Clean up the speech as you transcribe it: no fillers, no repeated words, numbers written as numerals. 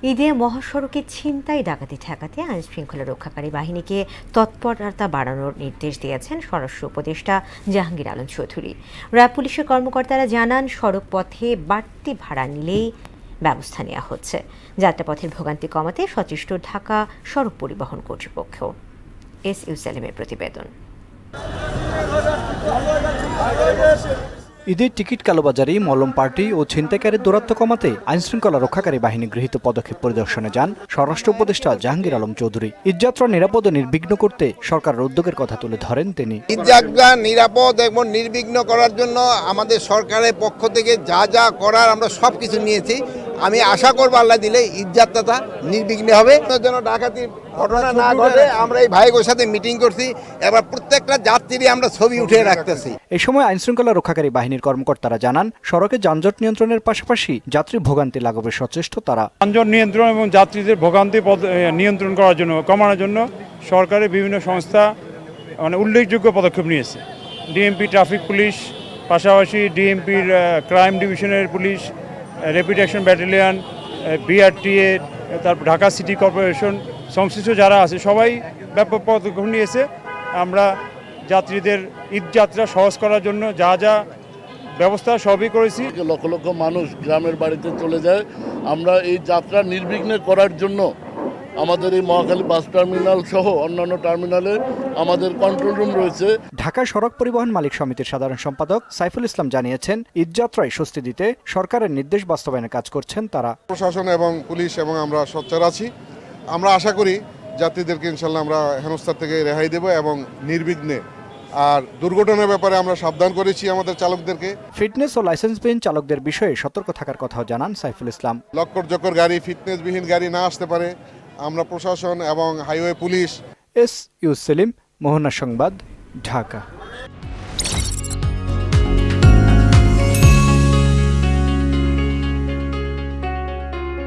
ঈদে মহাসড়কে ছিনতাই ডাকাতি ঠেকাতে আইনশৃঙ্খলা রক্ষাকারী বাহিনীকে তৎপরতা বাড়ানোর নির্দেশ দিয়েছেন স্বরাষ্ট্র উপদেষ্টা জাহাঙ্গীর আলম চৌধুরী। র্যাব পুলিশের কর্মকর্তারা জানান, সড়ক পথে বাড়তি ভাড়া নিলেই ব্যবস্থা নেওয়া হচ্ছে। যাত্রাপথের ভোগান্তি কমাতে সচেষ্ট ঢাকা সড়ক পরিবহন কর্তৃপক্ষ। এস ইউ সেলিমের প্রতিবেদন। ঈদের টিকিট কালোবাজারি, মলম পার্টি ও ছিনতাইকারীর দৌরাত্ম্য কমাতে আইনশৃঙ্খলা রক্ষাকারী বাহিনী গৃহীত পদক্ষেপ পরিদর্শনে যান স্বরাষ্ট্র উপদেষ্টা জাহাঙ্গীর আলম চৌধুরী। ঈদযাত্রা নিরাপদ ও নির্বিঘ্ন করতে সরকারের উদ্যোগের কথা তুলে ধরেন তিনি। ঈদযাত্রা নিরাপদ এবং নির্বিঘ্ন করার জন্য আমাদের সরকারের পক্ষ থেকে যা যা করার আমরা সব কিছু নিয়েছি। আমি আশা করবো আল্লাহ দিলে ঈদযাত্রাটা নির্বিঘ্নে হবে, যেন ডাকাতির ঘটনা না ঘটে। আমরা এই ভাইগোর সাথে মিটিং করছি, এবার প্রত্যেকটা যাত্রী আমরা ছবি উঠে রাখতেছি। এই সময় আইনশৃঙ্খলা রক্ষাকারী বাহিনীর কর্মকর্তারা জানান, সড়কে যানজট নিয়ন্ত্রণের পাশাপাশি যাত্রী ভোগান্তি লাঘবে সচেষ্ট তারা। যানজট নিয়ন্ত্রণ এবং যাত্রীদের ভোগান্তি নিয়ন্ত্রণ করার জন্য, কমানোর জন্য সরকারের বিভিন্ন সংস্থা উল্লেখযোগ্য পদক্ষেপ নিয়েছে। ডিএমপি ট্রাফিক পুলিশ, পাশাপাশি ডিএমপির ক্রাইম ডিভিশনের police, rapid action battalion, BRTA, তারপর ঢাকা সিটি কর্পোরেশন, সংশ্লিষ্ট যারা আছে সবাই ব্যাপক পদক্ষেপ নিয়েছে। আমরা যাত্রীদের ঈদযাত্রা সহজ করার জন্য যা যা ব্যবস্থা সবই করেছি। লক্ষ লক্ষ মানুষ গ্রামের বাড়িতে চলে যায়। আমরা এই যাত্রা নির্বিঘ্নে করার জন্য আমাদের এই মহাখালী বাস টার্মিনাল সহ অন্যান্য টার্মিনালে আমাদের কন্ট্রোল রুম রয়েছে। ঢাকা সড়ক পরিবহন মালিক সমিতির সাধারণ সম্পাদক সাইফুল ইসলাম জানিয়েছেন, ঈদযাত্রায় স্বস্তি দিতে সরকারের নির্দেশ বাস্তবায়নে কাজ করছেন তারা। প্রশাসন এবং পুলিশ এবং আমরা সোচ্চার আছি। আমরা আশা করি যাত্রীদেরকে ইনশাল্লাহ আমরা হেনস্থার থেকে রেহাই দেব এবং নির্বিঘ্নে। আর দুর্ঘটনার ব্যাপারে আমরা সাবধান করেছি আমাদের চালকদেরকে। ফিটনেস ও লাইসেন্সবিহীন চালকদের বিষয়ে সতর্ক থাকার কথাও জানান সাইফুল ইসলাম। লক্কর গাড়ি, ফিটনেসবিহীন গাড়ি না আসতে পারে। আমরা প্রশাসন এবং highway police. S U Selim, Mohona সংবাদ, ঢাকা।